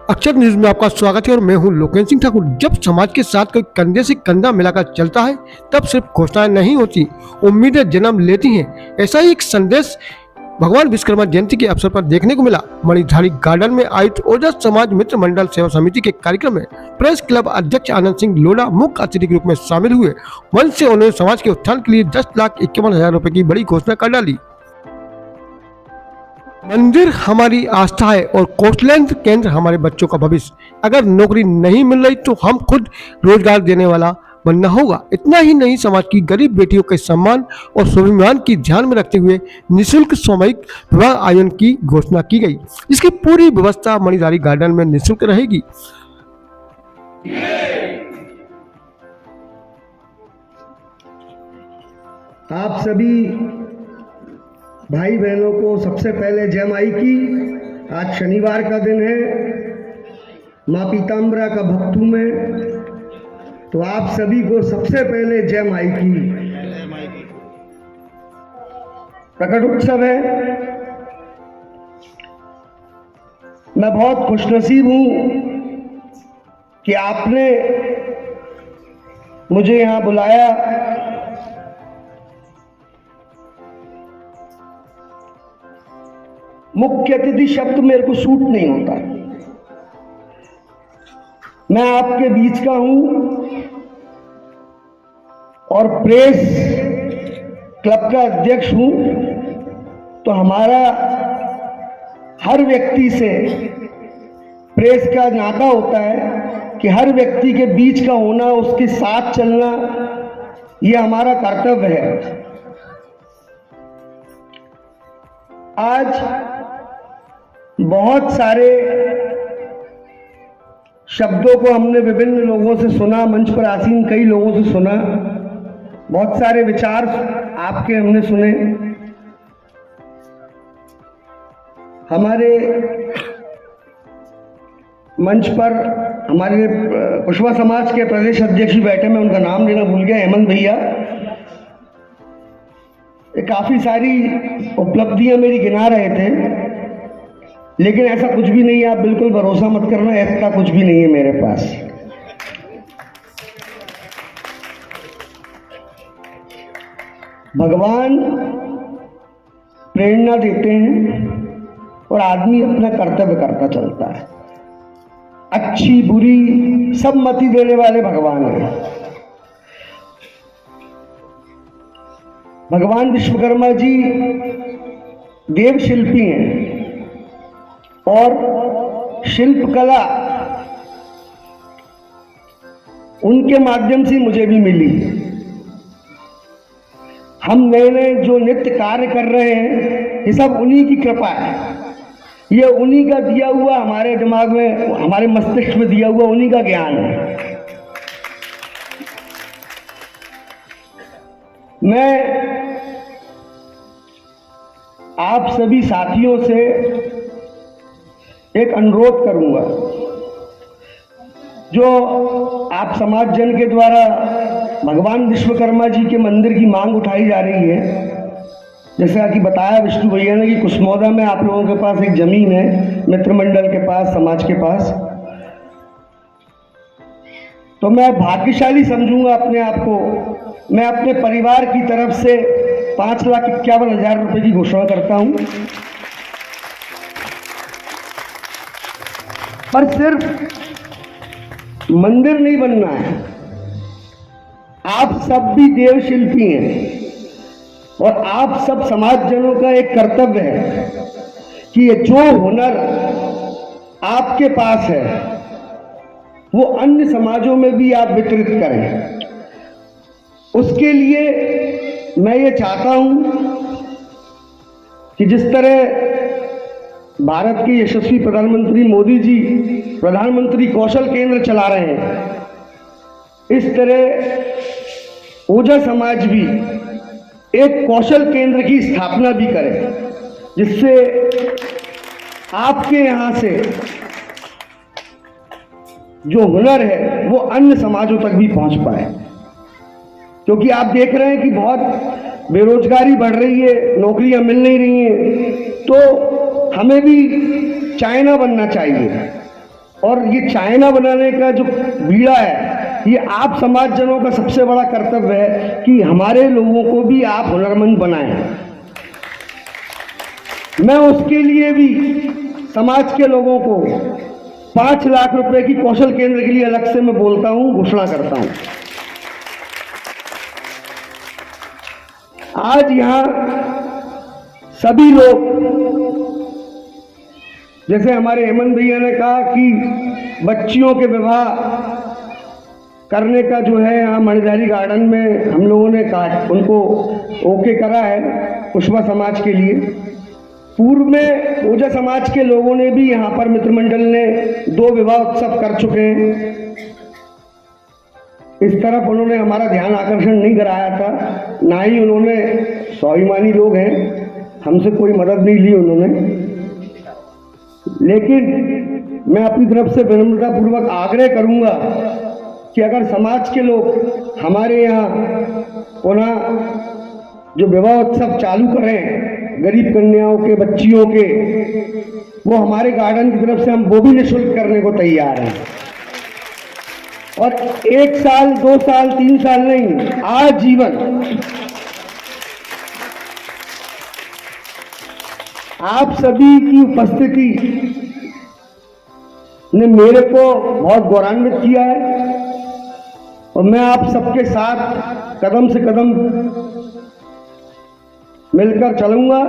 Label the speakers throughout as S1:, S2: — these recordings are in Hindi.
S1: अक्षर न्यूज में आपका स्वागत है और मैं हूं लोकेश सिंह ठाकुर। जब समाज के साथ कोई कंधे से कंधा मिलाकर चलता है तब सिर्फ घोषणाएं नहीं होती, उम्मीदें जन्म लेती हैं। ऐसा ही एक संदेश भगवान विश्वकर्मा जयंती के अवसर पर देखने को मिला। मणिधारी गार्डन में आयोजित ओझा समाज मित्र मंडल सेवा समिति के कार्यक्रम में प्रेस क्लब अध्यक्ष आनंद सिंह लोढ़ा मुख्य अतिथि के रूप में शामिल हुए। मंच से उन्होंने समाज के उत्थान के लिए 10,51,000 रुपए की बड़ी घोषणा कर डाली। मंदिर हमारी आस्था है और कौशलेंद्र केंद्र हमारे बच्चों का भविष्य। अगर नौकरी नहीं मिल रही तो हम खुद रोजगार देने वाला बनना होगा। इतना ही नहीं, समाज की गरीब बेटियों के सम्मान और स्वाभिमान की ध्यान में रखते हुए निःशुल्क सामूहिक विवाह आयोजन की घोषणा की गई। इसकी पूरी व्यवस्था मणिधारी गार्डन में निःशुल्क रहेगी।
S2: आप सभी भाई बहनों को सबसे पहले जय माई की। आज शनिवार का दिन है, माँ पीताम्बरा का भक्तू में, तो आप सभी को सबसे पहले जय माई की। प्रकट उत्सव है। मैं बहुत खुशनसीब हूं कि आपने मुझे यहां बुलाया। मुख्य अतिथि शब्द मेरे को सूट नहीं होता। मैं आपके बीच का हूं और प्रेस क्लब का अध्यक्ष हूं, तो हमारा हर व्यक्ति से प्रेस का नाता होता है कि हर व्यक्ति के बीच का होना, उसके साथ चलना, ये हमारा कर्तव्य है। आज बहुत सारे शब्दों को हमने विभिन्न लोगों से सुना, मंच पर आसीन कई लोगों से सुना, बहुत सारे विचार आपके हमने सुने। हमारे मंच पर हमारे कुशवा समाज के प्रदेश अध्यक्ष बैठे, मैं उनका नाम लेना भूल गया, हेमंत भैया। काफी सारी उपलब्धियां मेरी गिना रहे थे, लेकिन ऐसा कुछ भी नहीं है। आप बिल्कुल भरोसा मत करना, ऐसा कुछ भी नहीं है मेरे पास। भगवान प्रेरणा देते हैं और आदमी अपना कर्तव्य करता चलता है। अच्छी बुरी सब मति देने वाले भगवान हैं। भगवान विश्वकर्मा जी देव शिल्पी हैं और शिल्प कला उनके माध्यम से मुझे भी मिली। हम नए नए जो नित्य कार्य कर रहे हैं, ये सब उन्हीं की कृपा है। ये उन्हीं का दिया हुआ, हमारे दिमाग में, हमारे मस्तिष्क में दिया हुआ उन्हीं का ज्ञान है। मैं आप सभी साथियों से एक अनुरोध करूंगा। जो आप समाज जन के द्वारा भगवान विश्वकर्मा जी के मंदिर की मांग उठाई जा रही है, जैसा कि बताया विष्णु भैया ने कि कुसमोदा में आप लोगों के पास एक जमीन है, मित्र मंडल के पास, समाज के पास, तो मैं भाग्यशाली समझूंगा अपने आप को। मैं अपने परिवार की तरफ से 5,51,000 रुपए की घोषणा करता हूं। पर सिर्फ मंदिर नहीं बनना है, आप सब भी देव शिल्पी हैं और आप सब समाज जनों का एक कर्तव्य है कि ये जो हुनर आपके पास है वो अन्य समाजों में भी आप वितरित करें। उसके लिए मैं ये चाहता हूं कि जिस तरह भारत के यशस्वी प्रधानमंत्री मोदी जी प्रधानमंत्री कौशल केंद्र चला रहे हैं, इस तरह ओझा समाज भी एक कौशल केंद्र की स्थापना भी करे, जिससे आपके यहां से जो हुनर है वो अन्य समाजों तक भी पहुंच पाए। क्योंकि आप देख रहे हैं कि बहुत बेरोजगारी बढ़ रही है, नौकरियां मिल नहीं रही हैं, तो हमें भी चाइना बनना चाहिए। और ये चाइना बनाने का जो बीड़ा है, ये आप समाज जनों का सबसे बड़ा कर्तव्य है कि हमारे लोगों को भी आप हुनरमंद बनाएं। मैं उसके लिए भी समाज के लोगों को 5 लाख रुपए की कौशल केंद्र के लिए अलग से मैं बोलता हूं, घोषणा करता हूं। आज यहां सभी लोग, जैसे हमारे हेमंत भैया ने कहा कि बच्चियों के विवाह करने का जो है यहाँ मणिधारी गार्डन में हम लोगों ने कहा, उनको ओके करा है पुष्पा समाज के लिए। पूर्व में ओझा समाज के लोगों ने भी यहाँ पर मित्रमंडल ने 2 विवाह उत्सव कर चुके हैं। इस तरफ उन्होंने हमारा ध्यान आकर्षण नहीं कराया था, ना ही उन्होंने, स्वाभिमानी लोग हैं, हमसे कोई मदद नहीं ली उन्होंने। लेकिन मैं अपनी तरफ से विनम्रता पूर्वक आग्रह करूंगा कि अगर समाज के लोग हमारे यहाँ पुनः जो विवाह उत्सव चालू करें गरीब कन्याओं के, बच्चियों के, वो हमारे गार्डन की तरफ से हम वो भी निःशुल्क करने को तैयार हैं। और 1 साल, 2 साल, 3 साल नहीं, आजीवन। आप सभी की उपस्थिति ने मेरे को बहुत गौरवान्वित किया है और मैं आप सबके साथ कदम से कदम मिलकर चलूंगा,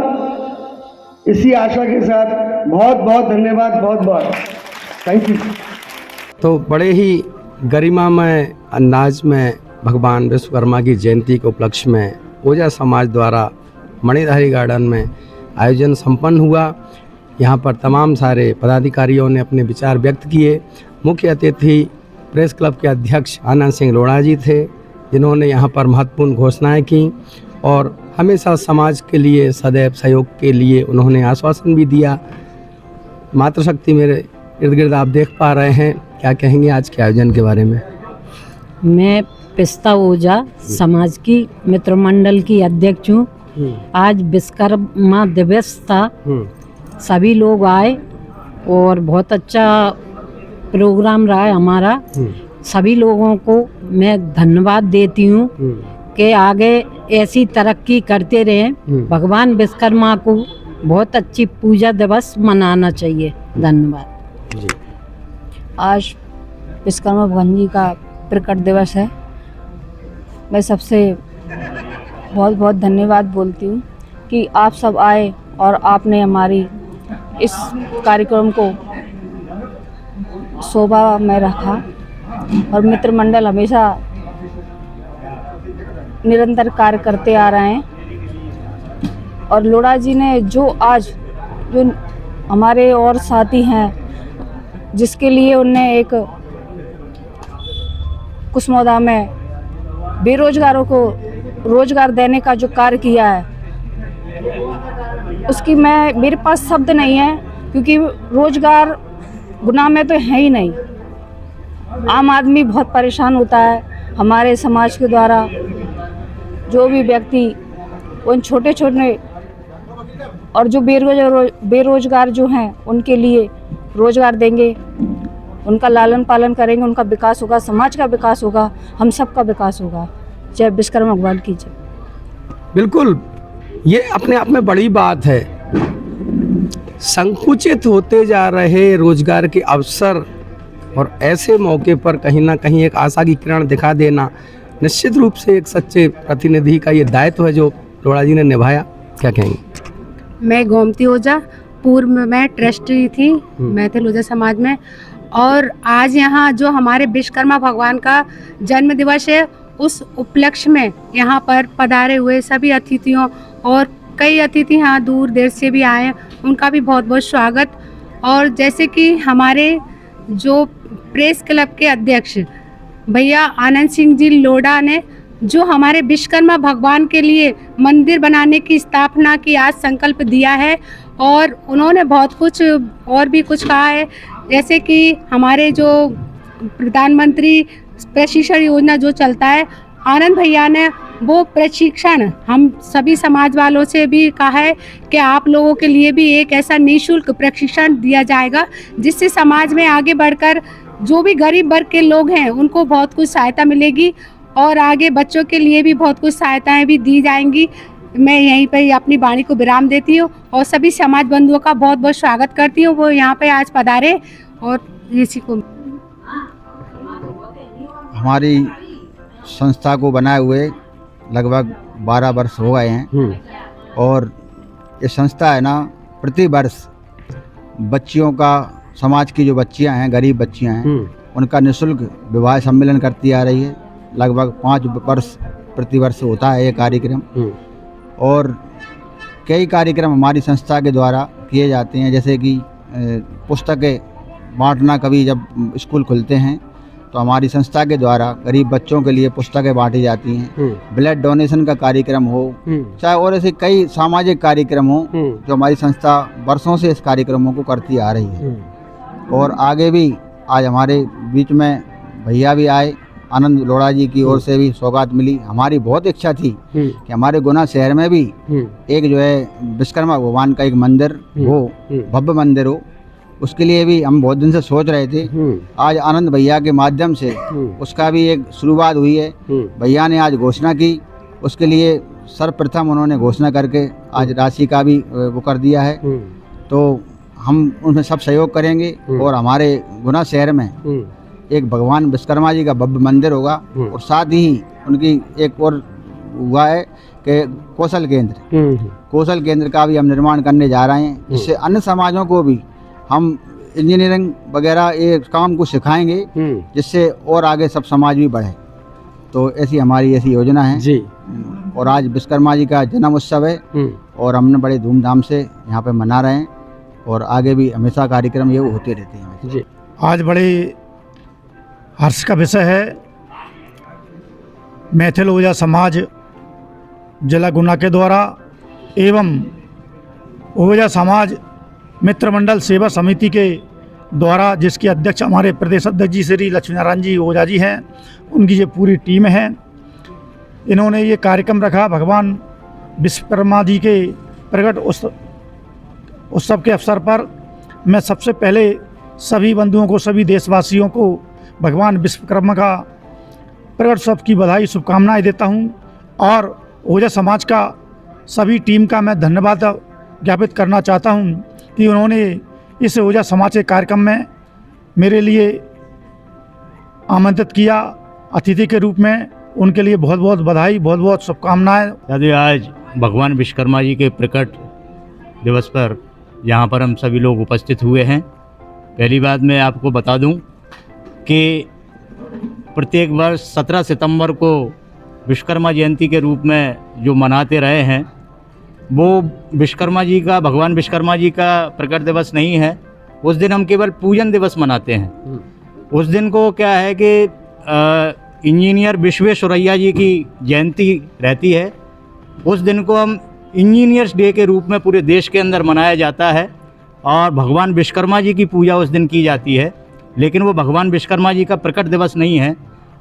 S2: इसी आशा के साथ। बहुत बहुत धन्यवाद, बहुत बहुत थैंक यू।
S3: तो बड़े ही गरिमामय अंदाज में भगवान विश्वकर्मा की जयंती के उपलक्ष्य में ओझा समाज द्वारा मणिधारी गार्डन में आयोजन संपन्न हुआ। यहाँ पर तमाम सारे पदाधिकारियों ने अपने विचार व्यक्त किए। मुख्य अतिथि प्रेस क्लब के अध्यक्ष आनंद सिंह लोढ़ा जी थे, जिन्होंने यहाँ पर महत्वपूर्ण घोषणाएं की और हमेशा समाज के लिए सदैव सहयोग के लिए उन्होंने आश्वासन भी दिया। मातृशक्ति मेरे इर्द गिर्द आप देख पा रहे हैं, क्या कहेंगे आज के आयोजन के बारे में?
S4: मैं पिस्ता ओझा समाज की मित्रमंडल की अध्यक्ष हूँ। आज विश्वकर्मा दिवस था, सभी लोग आए और बहुत अच्छा प्रोग्राम रहा है हमारा। सभी लोगों को मैं धन्यवाद देती हूँ कि आगे ऐसी तरक्की करते रहें। भगवान विश्वकर्मा को बहुत अच्छी पूजा दिवस मनाना चाहिए। धन्यवाद
S3: जी।
S5: आज विश्वकर्मा भगवान जी का प्रकट दिवस है। मैं सबसे बहुत बहुत धन्यवाद बोलती हूँ कि आप सब आए और आपने हमारी इस कार्यक्रम को शोभा में रखा और मित्रमंडल हमेशा निरंतर कार्य करते आ रहे हैं। और लोढ़ा जी ने जो आज जो हमारे और साथी हैं, जिसके लिए उनने एक कुसमोदा में बेरोजगारों को रोजगार देने का जो कार्य किया है, उसकी मेरे पास शब्द नहीं है, क्योंकि रोजगार गुनाह में तो है ही नहीं। आम आदमी बहुत परेशान होता है। हमारे समाज के द्वारा जो भी व्यक्ति उन छोटे छोटे और जो बेरोजगार जो हैं, उनके लिए रोजगार देंगे, उनका लालन पालन करेंगे, उनका विकास होगा, समाज का विकास होगा, हम सब का विकास होगा। जय विश्वकर्मा भगवान की जय।
S3: बिल्कुल, ये अपने आप में बड़ी बात है। संकुचित होते जा रहे रोजगार के अवसर और ऐसे मौके पर कहीं ना कहीं एक आशा की किरण दिखा देना निश्चित रूप से एक सच्चे प्रतिनिधि का ये दायित्व है जो लोढ़ा जी ने निभाया। क्या कहेंगे?
S6: मैं गोमती ओझा, पूर्व में मैं ट्रस्टी थी मैथिल ओझा समाज में, और आज यहाँ जो हमारे विश्वकर्मा भगवान का जन्म दिवस है, उस उपलक्ष्य में यहाँ पर पधारे हुए सभी अतिथियों और कई अतिथि यहाँ दूर देश से भी आए हैं, उनका भी बहुत बहुत स्वागत। और जैसे कि हमारे जो प्रेस क्लब के अध्यक्ष भैया आनंद सिंह जी लोढ़ा ने जो हमारे विश्वकर्मा भगवान के लिए मंदिर बनाने की स्थापना की आज संकल्प दिया है, और उन्होंने बहुत कुछ और भी कुछ कहा है, जैसे कि हमारे जो प्रधानमंत्री प्रशिक्षण योजना जो चलता है, आनंद भैया ने वो प्रशिक्षण हम सभी समाज वालों से भी कहा है कि आप लोगों के लिए भी एक ऐसा निःशुल्क प्रशिक्षण दिया जाएगा, जिससे समाज में आगे बढ़कर जो भी गरीब वर्ग के लोग हैं उनको बहुत कुछ सहायता मिलेगी और आगे बच्चों के लिए भी बहुत कुछ सहायताएं भी दी जाएंगी। मैं यहीं पर ही अपनी वाणी को विराम देती हूँ और सभी समाज बंधुओं का बहुत बहुत स्वागत करती हूँ, वो यहाँ पे आज पधारे और इसी को
S7: हमारी संस्था को बनाए हुए लगभग 12 वर्ष हो गए हैं और ये संस्था है ना प्रति वर्ष बच्चियों का, समाज की जो बच्चियां हैं, गरीब बच्चियां हैं, उनका निःशुल्क विवाह सम्मेलन करती आ रही है। लगभग 5 वर्ष प्रति वर्ष होता है ये कार्यक्रम और कई कार्यक्रम हमारी संस्था के द्वारा किए जाते हैं, जैसे कि पुस्तकें बांटना। कभी जब स्कूल खुलते हैं तो हमारी संस्था के द्वारा गरीब बच्चों के लिए पुस्तकें बांटी जाती हैं। ब्लड डोनेशन का कार्यक्रम हो, चाहे और ऐसे कई सामाजिक कार्यक्रम हो जो हमारी संस्था वर्षों से इस कार्यक्रमों को करती आ रही है। और आगे भी आज हमारे बीच में भैया भी आए, आनंद लोढ़ा जी की ओर से भी सौगात मिली। हमारी बहुत इच्छा थी कि हमारे गुना शहर में भी एक जो है विश्वकर्मा भगवान का एक मंदिर हो, भव्य मंदिर हो, उसके लिए भी हम बहुत दिन से सोच रहे थे। आज आनंद भैया के माध्यम से उसका भी एक शुरुआत हुई है। भैया ने आज घोषणा की, उसके लिए सर्वप्रथम उन्होंने घोषणा करके आज राशि का भी वो कर दिया है। तो हम उनमें सब सहयोग करेंगे और हमारे गुना शहर में एक भगवान विश्वकर्मा जी का भव्य मंदिर होगा और साथ ही उनकी एक और हुआ है कि कौशल केंद्र का भी हम निर्माण करने जा रहे हैं, जिससे अन्य समाजों को भी हम इंजीनियरिंग वगैरह ये काम को सिखाएंगे, जिससे और आगे सब समाज भी बढ़े। तो ऐसी हमारी योजना है जी। और आज विश्वकर्मा जी का जन्म उत्सव है और हमने बड़े धूमधाम से यहाँ पे मना रहे हैं और आगे भी हमेशा कार्यक्रम ये होते रहते हैं जी।
S8: आज बड़े हर्ष का विषय है, मैथिल ओझा समाज जिला गुना के द्वारा एवं ओझा समाज मित्र मंडल सेवा समिति के द्वारा, जिसके अध्यक्ष हमारे प्रदेश अध्यक्ष जी श्री लक्ष्मी नारायण जी ओझा जी हैं, उनकी ये पूरी टीम है। इन्होंने ये कार्यक्रम रखा भगवान विश्वकर्मा जी के प्रकट उत्सव के अवसर पर। मैं सबसे पहले सभी बंधुओं को, सभी देशवासियों को भगवान विश्वकर्मा का प्रकट उत्सव की बधाई, शुभकामनाएं देता हूं और ओझा समाज का सभी टीम का मैं धन्यवाद ज्ञापित करना चाहता हूं कि उन्होंने इस ओझा समाज के कार्यक्रम में मेरे लिए आमंत्रित किया अतिथि के रूप में। उनके लिए बहुत बहुत बधाई, बहुत बहुत शुभकामनाएं।
S9: यदि आज भगवान विश्वकर्मा जी के प्रकट दिवस पर यहाँ पर हम सभी लोग उपस्थित हुए हैं, पहली बात मैं आपको बता दूं कि प्रत्येक वर्ष 17 सितंबर को विश्वकर्मा जयंती के रूप में जो मनाते रहे हैं, वो विश्वकर्मा जी का, भगवान विश्वकर्मा जी का प्रकट दिवस नहीं है। उस दिन हम केवल पूजन दिवस मनाते हैं। उस दिन को क्या है कि इंजीनियर विश्वेश्वरैया जी की जयंती रहती है। उस दिन को हम इंजीनियर्स डे के रूप में पूरे देश के अंदर मनाया जाता है और भगवान विश्वकर्मा जी की पूजा उस दिन की जाती है। लेकिन वो भगवान विश्वकर्मा जी का प्रकट दिवस नहीं है।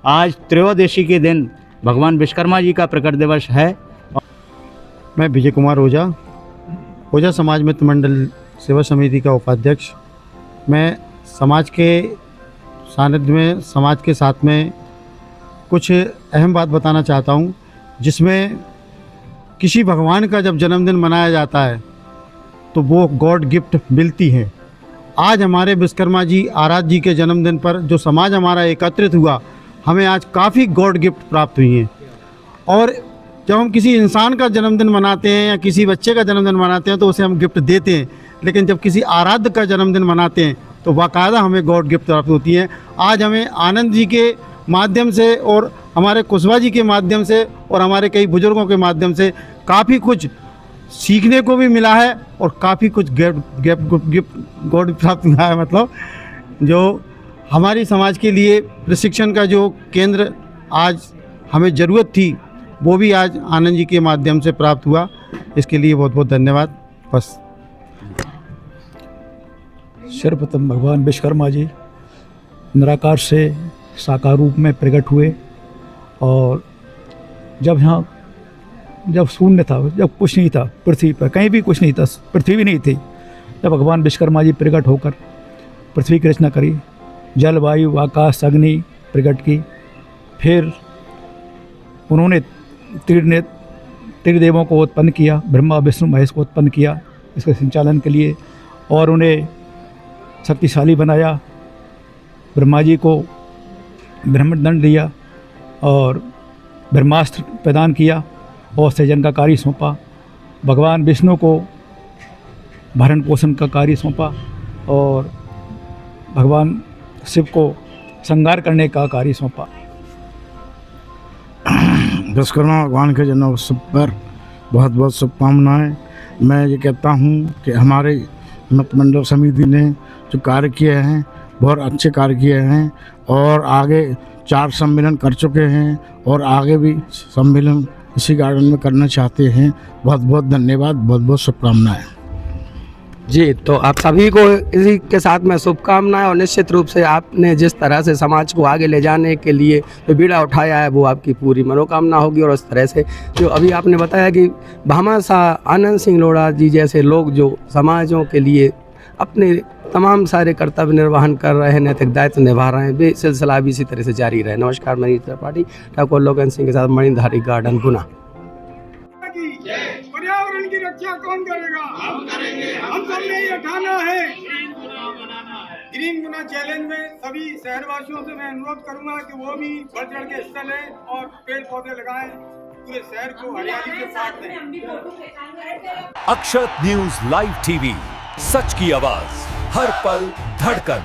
S9: आज त्रयोदशी के दिन भगवान विश्वकर्मा जी का प्रकट दिवस है।
S10: मैं विजय कुमार ओझा समाज मित्र मंडल सेवा समिति का उपाध्यक्ष। मैं समाज के सानिध्य में, समाज के साथ में कुछ अहम बात बताना चाहता हूँ, जिसमें किसी भगवान का जब जन्मदिन मनाया जाता है तो वो गॉड गिफ्ट मिलती है। आज हमारे विश्वकर्मा जी आराध्य जी के जन्मदिन पर जो समाज हमारा एकत्रित हुआ, हमें आज काफ़ी गॉड गिफ्ट प्राप्त हुई हैं। और जब हम किसी इंसान का जन्मदिन मनाते हैं या किसी बच्चे का जन्मदिन मनाते हैं तो उसे हम गिफ्ट देते हैं, लेकिन जब किसी आराध्य का जन्मदिन मनाते हैं तो बाकायदा हमें गॉड गिफ्ट प्राप्त होती है। आज हमें आनंद जी के माध्यम से और हमारे कुशवाहा जी के माध्यम से और हमारे कई बुजुर्गों के माध्यम से काफ़ी कुछ सीखने को भी मिला है और काफ़ी कुछ गिफ्ट गॉड प्राप्त हुआ है। मतलब जो हमारी समाज के लिए प्रशिक्षण का जो केंद्र आज हमें ज़रूरत थी, वो भी आज आनंद जी के माध्यम से प्राप्त हुआ। इसके लिए बहुत बहुत धन्यवाद। बस।
S8: सर्वप्रथम भगवान विश्वकर्मा जी निराकार से साकार रूप में प्रकट हुए और जब शून्य था, जब कुछ नहीं था पृथ्वी पर, कहीं भी कुछ नहीं था, पृथ्वी भी नहीं थी, जब भगवान विश्वकर्मा जी प्रकट होकर पृथ्वी की रचना करी, जल वायु आकाश अग्नि प्रकट की, फिर उन्होंने त्रिदेवों को उत्पन्न किया, ब्रह्मा विष्णु महेश को उत्पन्न किया इसके संचालन के लिए, और उन्हें शक्तिशाली बनाया। ब्रह्मा जी को ब्रह्मदंड दिया और ब्रह्मास्त्र प्रदान किया और सृजन का कार्य सौंपा। भगवान विष्णु को भरण पोषण का कार्य सौंपा और भगवान शिव को श्रृंगार करने का कार्य सौंपा।
S11: विश्वकर्मा भगवान के जन्मोत्सव पर बहुत बहुत शुभकामनाएँ। मैं ये कहता हूँ कि हमारे मित्रमंडल समिति ने जो कार्य किए हैं बहुत अच्छे कार्य किए हैं और आगे 4 सम्मेलन कर चुके हैं और आगे भी सम्मेलन इसी गार्डन में करना चाहते हैं। बहुत बहुत धन्यवाद, बहुत बहुत शुभकामनाएँ।
S3: जी, तो आप सभी को इसी के साथ में शुभकामनाएं, और निश्चित रूप से आपने जिस तरह से समाज को आगे ले जाने के लिए जो बीड़ा उठाया है वो आपकी पूरी मनोकामना होगी। और उस तरह से जो अभी आपने बताया कि भामाशाह आनंद सिंह लोढ़ा जी जैसे लोग जो समाजों के लिए अपने तमाम सारे कर्तव्य निर्वहन कर रहे हैं, नैतिक दायित्व निभा रहे हैं, वे सिलसिला भी इसी तरह से जारी रहे। नमस्कार, मैं त्रिपाठी, ठाकुर लोकेन्द्र सिंह के साथ मणिधारी गार्डन, गुना।
S12: पर्यावरण की रक्षा कौन करेगा? हम करेंगे। हम सबने ये ठाना है। ग्रीन गुना चैलेंज में सभी शहरवासियों से मैं अनुरोध करूंगा कि वो भी बढ़ चढ़ के हिस्सा लें और पेड़ पौधे लगाएं, पूरे शहर को हरियाली से साथ दें।
S13: अक्षत न्यूज लाइव टीवी, सच की आवाज, हर पल धड़कन।